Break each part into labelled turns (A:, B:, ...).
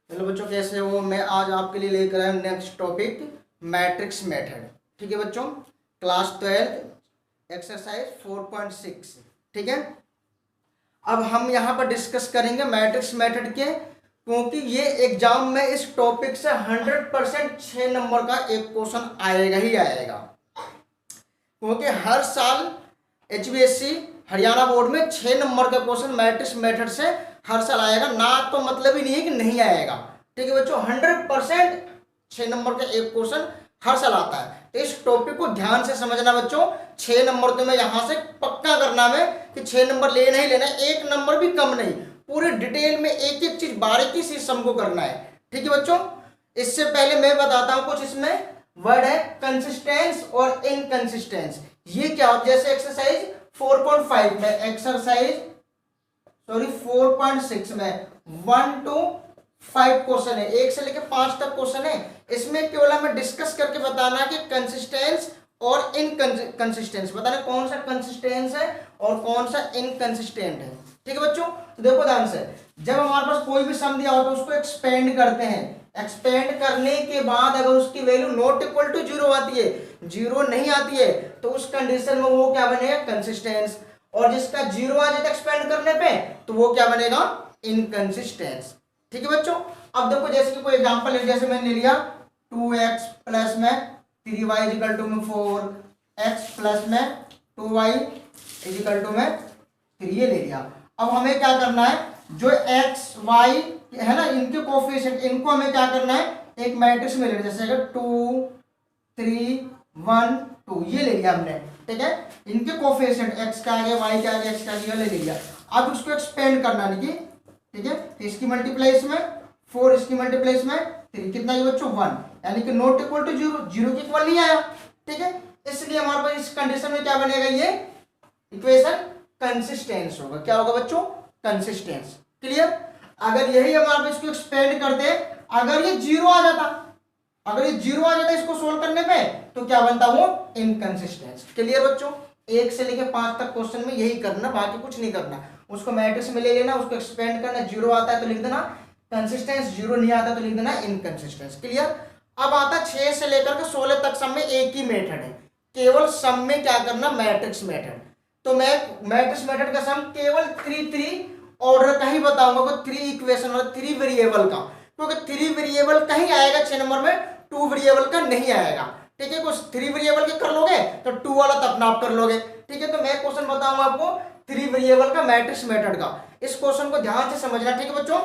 A: Hello बच्चों, कैसे हो? मैं आज आपके लिए लेकर आया हूँ नेक्स्ट टॉपिक, मैट्रिक्स मेथड। ठीक है बच्चों, क्लास 12 एक्सरसाइज 4.6। ठीक है, अब हम यहाँ पर डिस्कस करेंगे मैट्रिक्स मेथड के, क्योंकि ये एग्जाम में इस टॉपिक से 100% 6 नंबर का एक क्वेश्चन आएगा ही आएगा। क्योंकि हर साल HBSC हरियाणा बोर्ड में 6 नंबर का क्वेश्चन मैट्रिक्स मेथड से हर साल आएगा। ना तो मतलब ही नहीं है कि नहीं आएगा। ठीक है बच्चों, 100% 6 नंबर का एक क्वेश्चन हर साल आता है। तो इस टॉपिक को ध्यान से समझना बच्चों। 6 नंबर तो मैं यहाँ से पक्का करना है कि 6 नंबर लेना ही लेना है, एक नंबर भी कम नहीं। पूरे डिटेल में एक एक चीज बारीकी से हमको करना है। ठीक है बच्चों, इससे पहले मैं बताता हूँ कुछ इसमें वर्ड है कंसिस्टेंस और इनकंसिस्टेंस। ये क्या होता है? जैसे एक्सरसाइज 4.5 में, एक्सरसाइज 4.6 में 1 to 5 क्वेश्चन है, 1 से लेकर 5 तक क्वेश्चन है। इसमें केवल हमें डिस्कस करके बताना है कि कंसिस्टेंस और इनकंसिस्टेंस बताना कौन सा कंसिस्टेंस है और कौन सा इनकंसिस्टेंट है। ठीक है बच्चों, तो देखो ध्यान से, जब हमारे पास कोई भी सम दिया हो तो उसको एक्सपेंड करते हैं। एक्सपेंड करने के बाद अगर उसकी वैल्यू नॉट इक्वल टू 0 आती है, 0 नहीं आती है, तो उस कंडीशन में वो क्या बनेगा? कंसिस्टेंस। और जिसका 0 आ जाता है एक्सपेंड करने पे, तो वो क्या बनेगा? इनकंसिस्टेंस। ठीक है बच्चों, अब देखो जैसे कि कोई एग्जांपल है, जैसे मैंने लिया 2x प्लस में 3y इक्वल टू में 4, x प्लस में 2y इक्वल टू में 3, ये ले लिया। अब हमें क्या करना है? जो x y है ना, इनके कोफिशिएंट, इनको हमें क्या करना है? एक मैट्रिक्स में लेना। जैसे अगर 2 3 1 2 ये ले लिया हमने। ठीक है, इनके कोफिशिएंट x का आगे y का आगे x का आगे ले लिया। अब उसको एक्सपेंड करना है कि ठीक है, इसकी मल्टीप्लाई इसमें 4, इसकी मल्टीप्लाई इसमें 3, कितना ये बच्चों 1, यानी कि नॉट इक्वल टू 0, 0 के इक्वल नहीं आया। ठीक है, इसलिए हमारे पास इस कंडीशन में क्या बनेगा? ये इक्वेशन कंसिस्टेंस होगा। क्या होगा बच्चों? कंसिस्टेंस। क्लियर? अगर यही हमारे पास इसको एक्सपेंड करते, अगर ये 0 आ जाता, अगर ये 0 आ जाता इसको सोल्व करने पे, तो क्या बनता? वो इनकंसिस्टेंस। क्लियर बच्चों? 1 से लेकर 5 तक क्वेश्चन में यही करना, बाकी कुछ नहीं करना। उसको मैट्रिक्स में ले लेना, उसको एक्सपेंड करना, 0 आता है तो लिख देना कंसिस्टेंस, 0 नहीं आता तो लिख देना इनकंसिस्टेंस। क्लियर? अब आता 6 से लेकर के 16 तक सम में एक ही मेथड है, केवल सम में क्या करना? Matrix method. तो मैं मैट्रिक्स मेथड का सम केवल 3 ऑर्डर का ही बताऊंगा, को 3 इक्वेशन और 3 वेरिएबल का, क्योंकि 3 वेरिएबल का ही आएगा 6 नंबर में, 2 वेरिएबल का नहीं आएगा। ठीक है, कुछ 3 वेरिएबल के कर लोगे तो 2 वाला तो अपना आप कर लोगे। ठीक है, तो मैं क्वेश्चन बताऊंगा आपको 3 वेरिएबल का मैट्रिक्स मेथड का। इस क्वेश्चन को ध्यान से समझना। ठीक है बच्चों,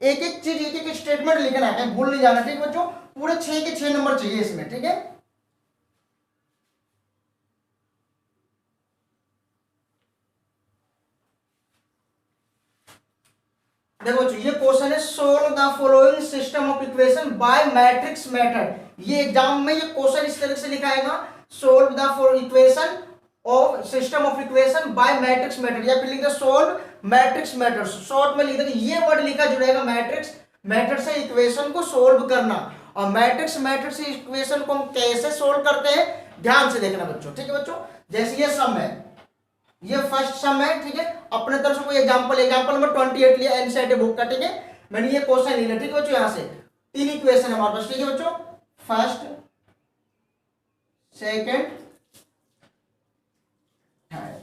A: एक एक चीज, एक एक स्टेटमेंट लिखना है, भूल नहीं जाना। ठीक है बच्चों, पूरे 6 के 6 नंबर चाहिए इसमें। ठीक है, देखो ये क्वेश्चन है, solve the following system of equation by matrix method. ये एग्जाम में ये क्वेश्चन इस तरह से लिखाएगा, solve the equation of system of equation by matrix method, या फिर लिख दे सोल्व मैट्रिक्स मेथड। शॉर्ट में लिख दे, ये वर्ड लिखा जुड़ेगा मैट्रिक्स मेथड से इक्वेशन को सोल्व करना। और मैट्रिक्स मेथड से इक्वेशन को हम कैसे सोल्व करते हैं, ध्यान से देखना बच्चों। ठीक है बच्चों, जैसे ये सम है, ये फर्स्ट सम है। ठीक है, अपने तरफ से कोई एग्जांपल नंबर 28 लिया एनसीईआरटी बुक का। ठीक है, मैंने ये क्वेश्चन लिया। ठीक है बच्चों, यहां से 3 इक्वेशन हमारे पास। ठीक है बच्चों, फर्स्ट, सेकंड, थर्ड।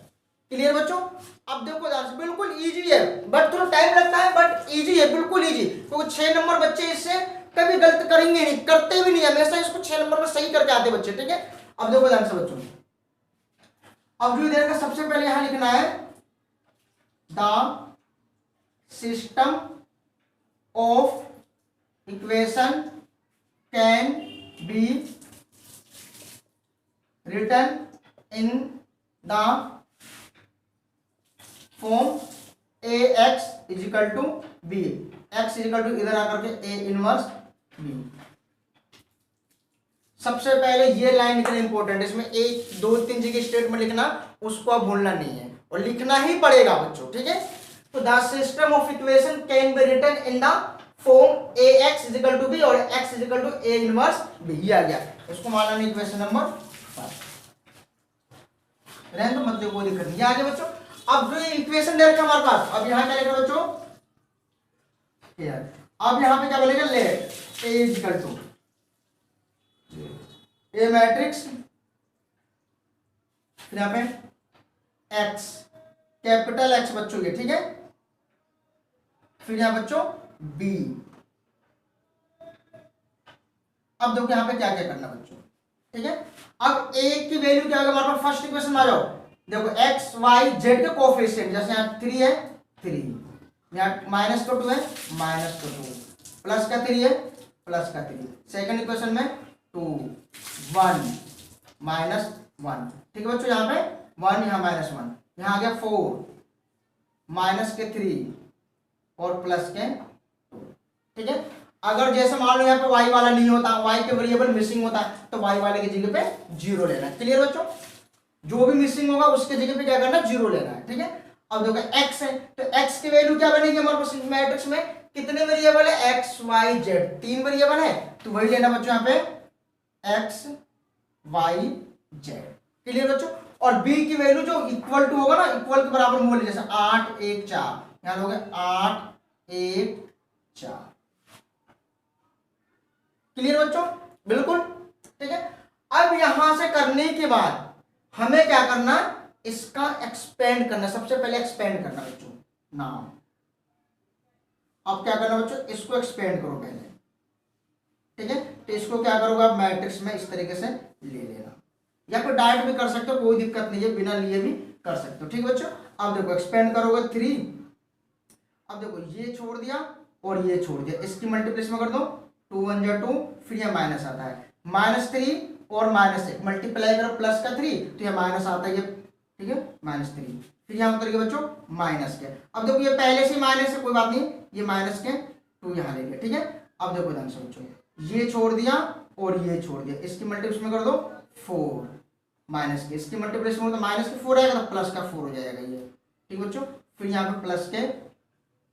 A: क्लियर बच्चों? अब देखो ध्यान से, बिल्कुल इजी है, बट थोड़ा टाइम लगता है, बट इजी है, बिल्कुल इजी। क्योंकि 6 नंबर बच्चे इससे कभी गलत करेंगे नहीं, करते भी नहीं, हमेशा इसको 6 नंबर में सही करके आते बच्चे। ठीक है, अब देखो ध्यान से बच्चों, अब जो देर का सबसे पहले यहां लिखना है the system of equation can be written in the form A X equal to B, X equal to इधर आकर के ए इनवर्स बी। सबसे पहले ये लाइन लिखना इंपॉर्टेंट है, इसमें 1 2 3 जगह स्टेटमेंट लिखना, उसको आप भूलना नहीं है, और लिखना ही पड़ेगा बच्चों। ठीक है, तो the system of equation can be written in the form A X equal to B और X equal to A inverse B. ये आ गया, इसको मानना नहीं इक्वेशन नंबर 5, रहने तो मत कोई दिक्कत नहीं। आगे बच्चों, अब जो इक्वेशन दे रखा हमारे पास, अब यहां क्या लिखा बच्चों? हेयर। अब यहाँ पे क्या बोलेगा, let A equal to a matrix, फिर यहाँ पे एक्स, कैपिटल एक्स बच्चों ये, ठीक है। फिर यहाँ बच्चों बी। अब देखो यहाँ पे क्या क्या करना बच्चों, ठीक है। अब ए की वैल्यू क्या होगा हमारे पास, फर्स्ट इक्वेशन में आ जाओ। देखो एक्स वाई जेड के कोफिशिएंट, जैसे यहाँ 3 है 3, यहाँ माइनस का 2 है माइनस का 2, प्लस का 3 है प्लस का 3। सेकंड इक्वेशन में 2 1 माइनस 1, ठीक है बच्चों। यहाँ पे 1, यहाँ माइनस 1, यहाँ आ गया 4 माइनस के 3 और प्लस के 2, ठीक है। अगर जैसे मान लो यहाँ पे y वाला नहीं होता, y के वेरिएबल मिसिंग होता तो y वाले की जगह पे 0 लेना है। क्लियर बच्चों, जो भी मिसिंग होगा उसके जगह पे क्या करना है, 0 लेना है, ठीक है। अब देखो x है तो x की वैल्यू क्या बनेगी हमारे पास मैट्रिक्स में, कितने वेरिएबल है, x y z, 3 वेरिएबल है तो वही लेना बच्चों यहाँ पे x y z। क्लियर बच्चों। और b की वैल्यू जो इक्वल टू होगा ना, इक्वल के बराबर मोल, जैसे 8 1 4, यहाँ लोगे 8 1 4। क्लियर बच्चों, बिल्कुल, ठीक है। अब यहां से करने के बाद हमें क्या करना, इसका एक्सपेंड करना। सबसे पहले एक्सपेंड करना बच्चों नाम। अब क्या करना बच्चों, इसको एक्सपेंड करो पहले, ठीक है। तो इसको क्या करोगे आप मैट्रिक्स में इस तरीके से ले लेना, या फिर डायरेक्ट भी कर सकते हो, कोई दिक्कत नहीं है, बिना लिए भी कर सकते हो, ठीक है बच्चों। अब देखो एक्सपेंड करोगे 3, अब देखो ये छोड़ दिया और ये छोड़ दिया, इसकी मल्टीप्लिकेशन में कर दो 2 1 जा 2, फिर यह माइनस आता है -3 और -1 मल्टीप्लाई करो प्लस का 3 तो यह माइनस आता है, ये ठीक है -3, फिर यहाँ उतर गए बच्चों माइनस के। अब देखो ये पहले से माइनस है, कोई बात नहीं, ये माइनस के 2 यहाँ ले लिया, ठीक है। अब देखो ध्यान से बच्चों, ये छोड़ दिया और ये छोड़ दिया, इसकी मल्टीप्लिकेशन में कर दो 4 माइनस के, इसकी मल्टीप्लिकेशन में तो माइनस के 4 आएगा तो प्लस का 4 हो जाएगा ये, ठीक बच्चों। फिर यहाँ पे प्लस के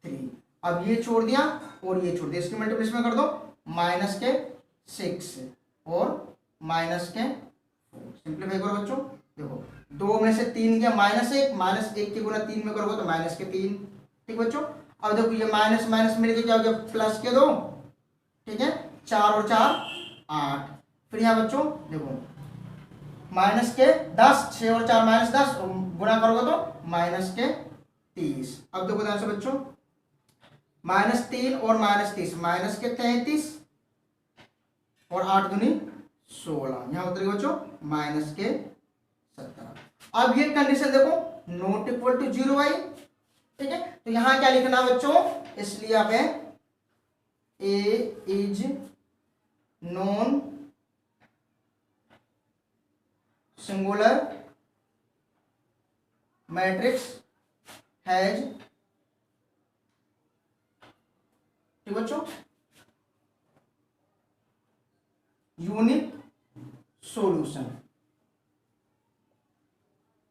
A: 3, अब ये छोड़ दिया और ये छोड़ दिया, इसकी मल्टीप्लिकेशन में कर दो माइनस के 6 और माइनस के 4। सिंप्लीफाई करो बच्चों, देखो 2 में से 3 गया -1 के गुना 3 में करोगे तो माइनस के 3, ठीक बच्चों। अब देखो ये माइनस माइनस मिलके क्या हो गया, प्लस के 2, ठीक है। 4 और 4 8, फिर यहाँ बच्चों देखो माइनस के 10, 6 और 4 -10, गुना करोगे तो माइनस के 30। अब देखो ध्यान से बच्चों, -3 और -30 माइनस के 33 और 8 दूनी 16, यहाँ उतर गए बच्चों माइनस के 17। अब ये कंडीशन देखो नॉट इक्वल टू 0 आई, ठीक है। तो यहां क्या लिखना बच्चों, इसलिए आप A is non singular matrix has, ठीक बच्चों, यूनिक सॉल्यूशन,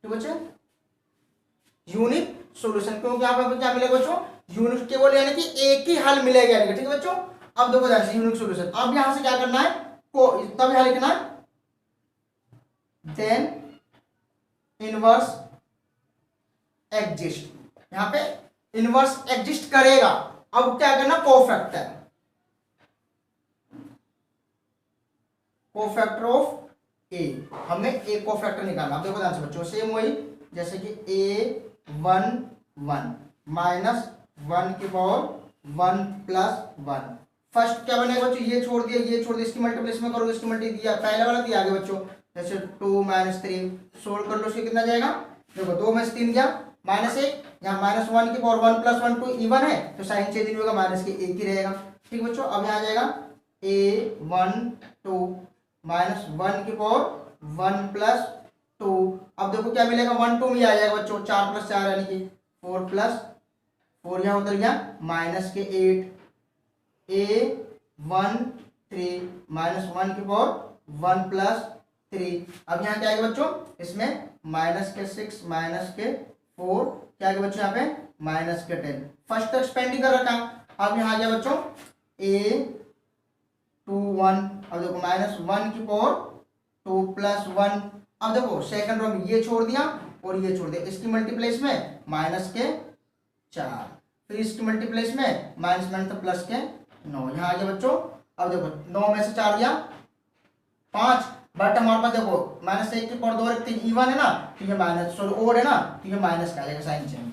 A: ठीक बच्चे, यूनिक सॉल्यूशन। क्योंकि यहाँ पे क्या मिलेगा बच्चों, यूनिक केवल यानी कि एक ही हल मिलेगा, ठीक है बच्चों। अब देखो ध्यान से यूनिक सॉल्यूशन, अब यहां से क्या करना है, को तब यहां लिखना है देन इनवर्स एग्जिस्ट, यहां पे इनवर्स एग्जिस्ट करेगा। अब क्या करना, कोफैक्टर, कोफैक्टर ऑफ ए, हमें ए कोफैक्टर निकालना। अब देखो ध्यान से बच्चों, सेम वही जैसे कि a1 1 माइनस 1 की पावर 1 प्लस 1। फर्स्ट क्या बनेगा बच्चों, ये छोड़ दिया ये छोड़ दिया, इसकी मल्टीप्लिकेशन में करोगे, इसकी मल्टी दिया पहले वाला दिया आगे बच्चों, जैसे 2 -3 सोल्व कर लो, इसके कितना जाएगा, देखो 2 में से 3 गया -1, यहाँ -1 की पावर 1 प्लस 1 2 इवन है तो साइन चेंज नहीं होगा, माइनस के 1 ही रहेगा, ठीक बच्चों। अब यहाँ आ जाएगा a1 2 -1 की पावर 1 प्लस 2, अब देखो क्या मिलेगा, 1 2 में आ जाएगा बच्चों, 4 प्लस 4 यानी कि 4 प्लस 4, यहाँ उतर गया माइनस के 8, a1 3 -1 की पावर 1 प्लस 3। अब यहाँ क्या आएगा बच्चों, इसमें माइनस के 6 माइनस के 4, क्या आएगा बच्चों यहाँ पे माइनस के 10। फर्स्ट तो एक्सपेंडिंग कर रखा, अब यहाँ आ गया बच्चों a2 1, अब देखो -1 की पावर 2 प्लस 1। अब देखो सेकंड रो में ये छोड़ दिया और ये छोड़ दिया, इसकी मल्टीप्लेस में माइनस के 4, फिर इसकी मल्टीप्लेस में माइनस माइनस तो प्लस के 9, यहाँ आ गया बच्चों। अब देखो 9 में से 4 गया 5, बट हमारे पास देखो -1 की पावर 2 रखते हैं, इवन है ना, तो ये माइनस सॉरी ओड है ना, तो ये माइनस का आएगा साइन चेंज।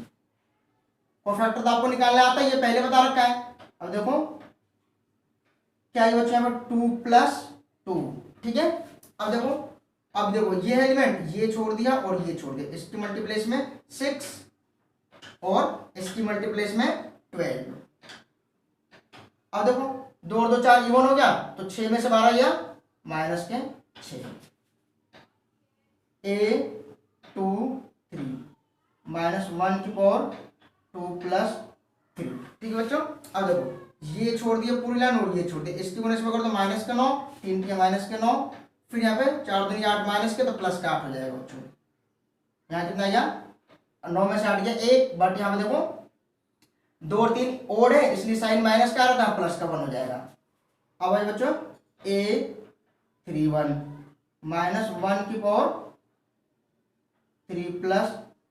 A: कोफैक्टर तो आपको निकालने आता है, ये पहले बता रखा है। अब देखो क्या ये बच्चों यहाँ पर 2 + 2, ठीक है। अब देखो ये एलिमेंट ये छोड़ दिया और ये छोड़ दिया, इसकी मल्टीप्लेस में 6 और इसकी मल्टीप्लेस में 12। अब देखो 2 और 2 4 इवन हो गया, तो 6 में से 12 गया माइनस के 6, A 2 3 -1 की पावर 2 + 3, ठीक है बच्चों। अब देखो ये छोड़ दिया पूरी लाइन और ये छोड़ दिया, इसकी वजह से कर दो माइनस का 9, 3 के माइनस के 9, फिर यहाँ पे 4 दूनी 8 माइनस के तो प्लस का 8 हो जाएगा बच्चों। यहाँ कितना गया 9 में से 8 गया 1, बट यहाँ पे देखो 2 और 3 ओड है, इसलिए साइन माइनस का आ रहा था, प्लस का 1 हो जाएगा। अब आइए बच्चों A 31 -1 की पावर 3 +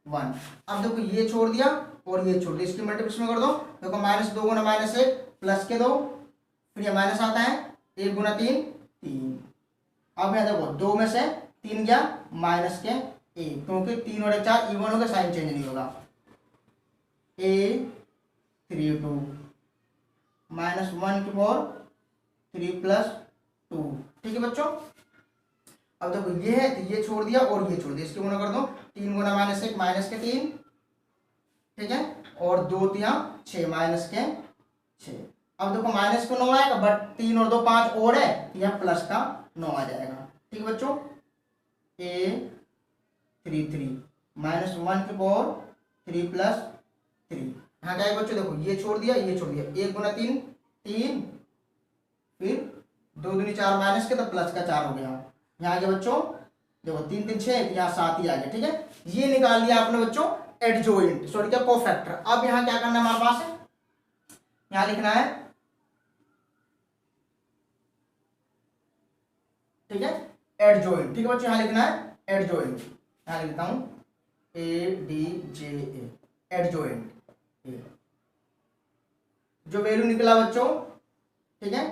A: 1। अब देखो ये छोड़ दिया और ये छोड़ दिया, इसकी मल्टीप्लिकेशन कर दो, देखो -2 × -1 प्लस के 2, फिर ये माइनस आता है 1 × 3 3। अब यहाँ देखो 2 में से 3 गया माइनस के 1, क्योंकि 3 और 4 इवन होगा, साइन चेंज नहीं होगा। A 32 -1 की पावर 3 + 2, ठीक है बच्चों। अब देखो ये है तो ये छोड़ दिया और ये छोड़ दिया, इसके गुना कर दो 3 × -1 माइनस के 3, ठीक है, और 2 3 6 माइनस के 6। अब देखो माइनस को 9 आएगा, बट 3 और 2 5 और है, यहाँ प्लस का 9 आ जाएगा, ठीक है बच्चों। A 33 -1 की पावर 3 + 3, यहाँ क्या है बच्चों, देखो ये छोड़ दिया ये छोड़ दिया, 1 × 3 3, फिर 2 दूनी 4 माइनस के तो प्लस का 4 हो गया। यहाँ आ गया बच्चों देखो 3 3 6, यहाँ 7 ही आ गया, ठीक है। ये निकाल लिया आपने बच्चों एडजॉइंट, सॉरी क्या कोफैक्टर। अब यहाँ क्या करना है हमारे पास, यहाँ लिखना है, ठीक है, एडजॉइंट, ठीक है बच्चों, यहाँ लिखना है एडजॉइंट। यहाँ लिखता हूं ADJA, एडजॉइंट। जो वैल्यू निकला बच्चों, ठीक है,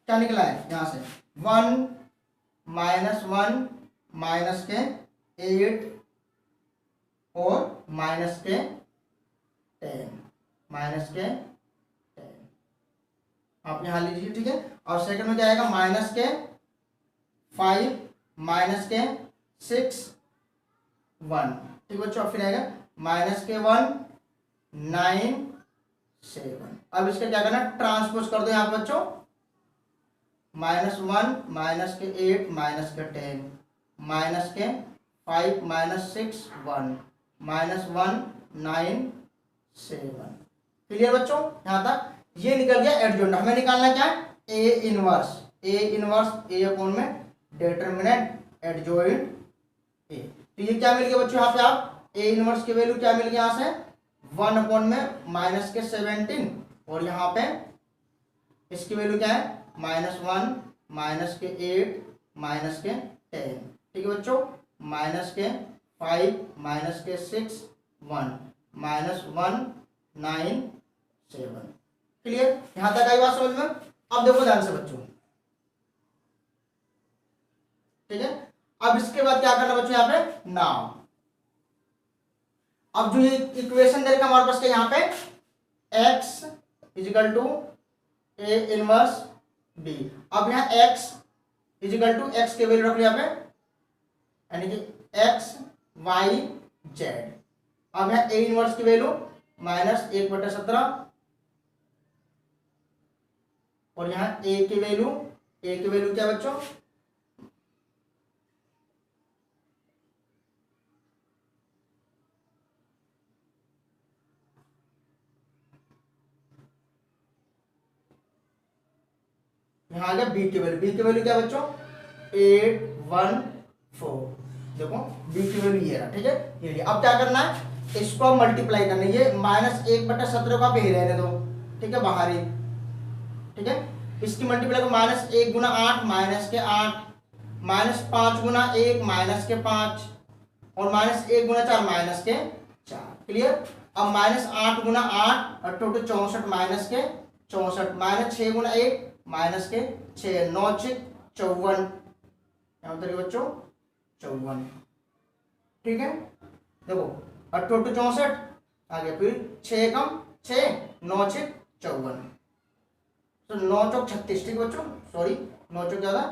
A: क्या निकला है यहां से 1 -1 माइनस के 8 और माइनस के 10 आप यहां लीजिए, ठीक है। और सेकंड में क्या आएगा -5 -6 1, ठीक बच्चों। फिर आएगा -1 9 7। अब इसका क्या करना, ट्रांसपोज कर दो यहाँ पर बच्चों, -1 -8 -10 -5 -6 1 -1 9 7। क्लियर बच्चों, यहां तक ये निकल गया एडजॉइंट। हमें निकालना क्या है, A inverse A/, determinant adjoint A। तो ये क्या मिल गया बच्चों, यहाँ पे आप A इनवर्स की वैल्यू क्या मिल गया, यहाँ से 1 के -17, और यहाँ पे इसकी वैल्यू क्या है -1 के 8 के 10, ठीक है बच्चों। -5 के 6 1 -1 9 7। क्लियर, यहां तक आई बात समझ में। अब देखो ध्यान से बच्चों, ठीक है। अब इसके बाद क्या करना बच्चों, यहाँ पे नाउ, अब जो ये इक्वेशन दे रखा हमारे पास के यहाँ पे x = A इनवर्स B। अब यहाँ x के वैल्यू रख लो यहाँ पे, यानी कि x y z। अब यहाँ A इनवर्स की वैल्यू -1/17, और यहाँ A की वैल्यू क्या बच्चों, यहाँ आ गया B की वैल्यू क्या बच्चों 814। देखो B की वैल्यू ये रहा, ठीक है, ये लिया। अब क्या करना है, इसको मल्टीप्लाई करना है, ये -1/17 का भी रहने दो, ठीक है, बाहर ही, ठीक है। इसकी मल्टीप्लाई को -1 × 8 -8, -5 × 1 -5, और -1 × 4 -4। क्लियर। अब -8 गुना 8 और 2 64 माइनस के 64 -6 गुना 1 माइनस के 6 9 6 54 क्या होता है बच्चों 54। ठीक है देखो 8 2 64 आगे फिर 6 कम 6 9 6 54 तो 9 चौक 36। ठीक है बच्चों सॉरी 9 चौक ज्यादा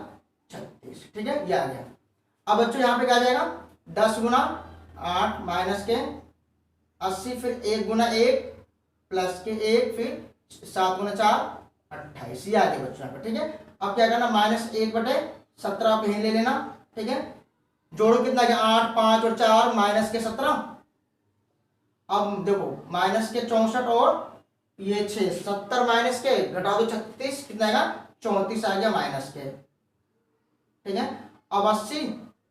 A: 36। ठीक है ये आ गया। अब बच्चों यहाँ पे क्या आ जाएगा 10 गुना 8 माइनस के 80 फिर 1 गुना 1 प्लस के 1 फिर 7 गुना 4 28 ये आ गया बच्चों यहाँ पे। ठीक है अब क्या करना -1/17 आप यहीं ले लेना। ठीक है जोड़ो कितना गया 8 5 और 4 माइनस के 17। अब देखो माइनस के 64 और ये 6 70 माइनस के घटा दो 36 कितना आएगा 34 आ गया माइनस के। ठीक है अब 80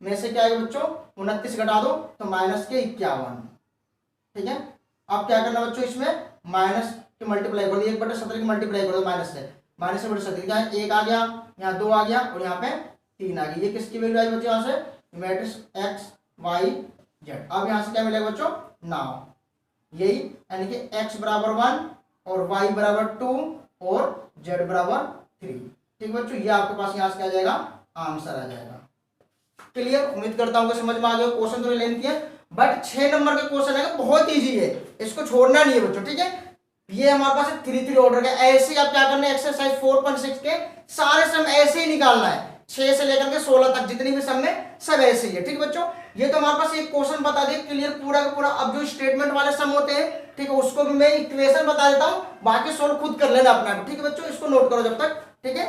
A: में से क्या आएगा बच्चों 29 घटा दो तो माइनस के 51। ठीक है अब क्या करना बच्चों इसमें माइनस की मल्टीप्लाई करो 1/17 की मल्टीप्लाई करो माइनस से 17 क्या है 1 आ गया यहाँ 2 आ गया और यहाँ पे 3 आ गई। ये किसकी वैल्यू आई बच्चों यहाँ से मैट्रिक्स x y z। अब यहाँ से क्या मिलेगा बच्चों 9 यही यानी कि x बराबर 1 और y बराबर 2 और z बराबर 3। ठीक बच्चों ये आपके पास यहाँ से क्या आ जाएगा आंसर आ जाएगा। क्लियर उम्मीद करता हूँ कि समझ में आ गया। क्वेश्चन थोड़े लेंथी है बट 6 नंबर का क्वेश्चन है बहुत इजी है इसको छोड़ना नहीं है बच्चों। ठीक है ये हमारे पास 3 ऑर्डर का ऐसे ही आप क्या करना है एक्सरसाइज 4.6 के सारे सम ऐसे ही निकालना है 6 से लेकर के 16 तक जितनी भी सम में सब ऐसे ही है। ठीक बच्चों ये तो हमारे पास एक क्वेश्चन बता दे क्लियर पूरा का पूरा। अब जो स्टेटमेंट वाले सम होते हैं ठीक है उसको भी मैं इक्वेशन बता देता हूँ बाकी सोल्व खुद कर लेना अपना। ठीक है बच्चों इसको नोट करो जब तक। ठीक है